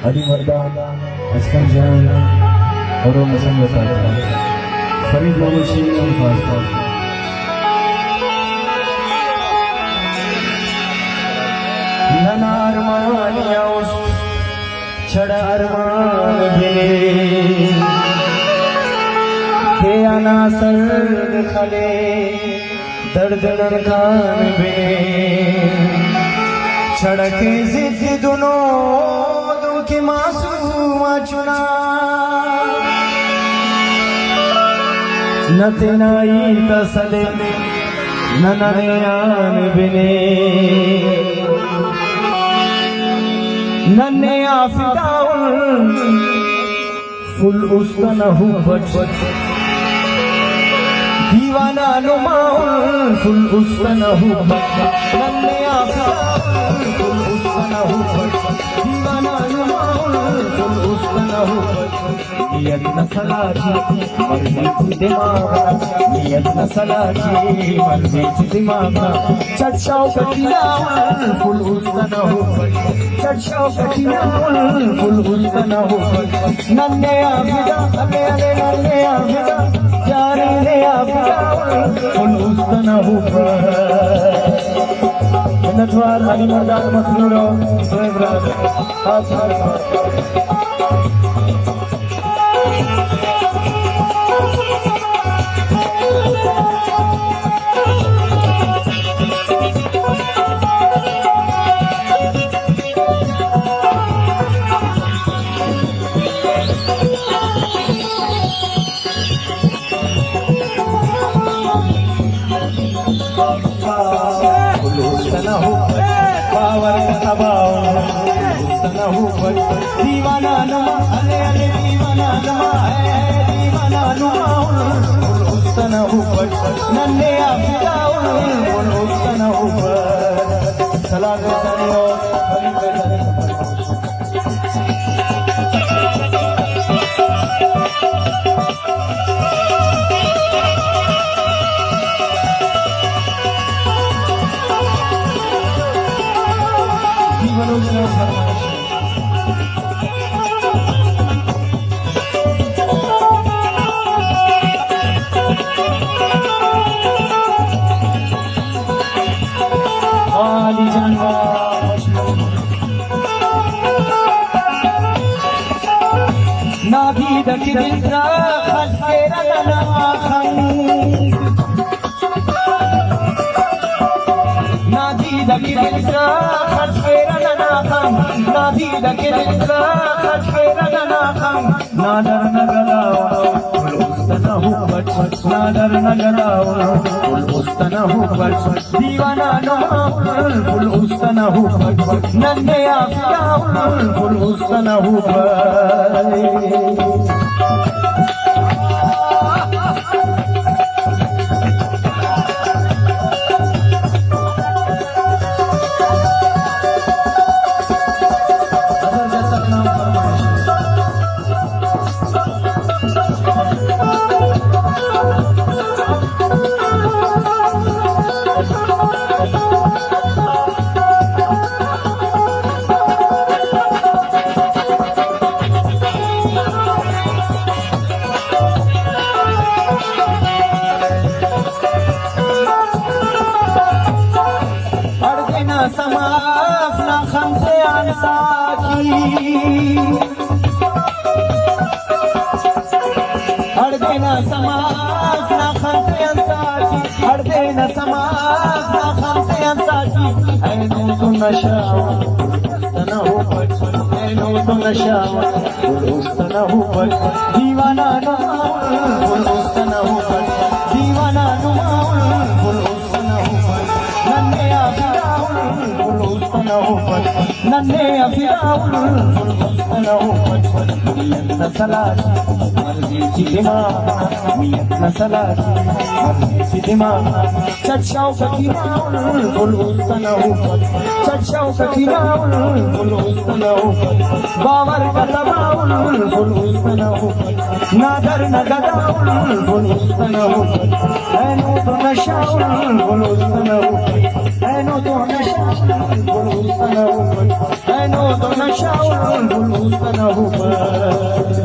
Ali Mardan, Askan Jan, Oro Masangata, Farid Mohammed Sheikh and Fast. Nana Arman Yaus, Chada Arman Be, Ke Ana Sard Khale, Dard Narkan Be, Chada Ke Zid Duno. के मासूम चुना न तेनाई तसले न नयान बिने नन्ने आफिदाउल full उस्तनहु बच दीवाना नुमाउल full उस्तनहु बच नन्ने आफिदाउल फुल उस्तनहु बच दीवाना नियत न सलाची मर्जी दिमाग नियत न सलाची मर्जी दिमाग चर्चाओं कटियावन फुल उस्तान हो चर्चाओं कटियावन फुल उस्तान हो नन्हे आफिदा अले अले नन्हे आफिदा जाने ले आफिदा फुल उस्तान हो नटवार अली मर्दान मसरूरो सोएब्रा दीवाना नुमा अले अले दीवाना नुमा है दीवाना नुमा उस्तन ऊपर नन्हे आफिदाउल उस्तन ऊपर सलाम करो नाभी दकी दिलरा खसकेरा ननाखं नाभी दकी दिलरा खसकेरा ननाखं नाभी दकी दिलरा खसकेरा ननाखं नादर नगलाओ फुल उस्तनहु बच नादर नगलाओ फुल उस्तनहु बच दीवाना नमाउल फुल उस्तनहु बच नन्हे आफिदाउल फुल उस्तनहु बच समाफ ना खमसे अंसाकी हर देना समाफ ना खमसे अंसाकी हर देना समाफ ना खमसे अंसाकी ऐनो तो नशावा उस्तना हो बच ऐनो तो नशावा उस्तना हो बच दीवाना नुमाउल उस्तना हो बच दीवाना नुमाउल उस्तना हो बच नन्हे आफिदाउल नन्हे अफिदाउल उस्तन ऊपर नियत न सलाची मर्जी दिमाग नियत न सलाची मर्जी दिमाग चर्चाओं कटियावन फुल उस्तन ऊपर चर्चाओं कटियावन फुल उस्तन ऊपर बावर का तबाउल फुल उस्तन ऊपर नादर न गदाउल फुल उस्तन ऊपर ऐनो तो नशाउल फुल उस्तन ऊपर ऐनो तो नशावर बुलबुल तन हुबत ऐनो तो नशावर बुलबुल तन हुबत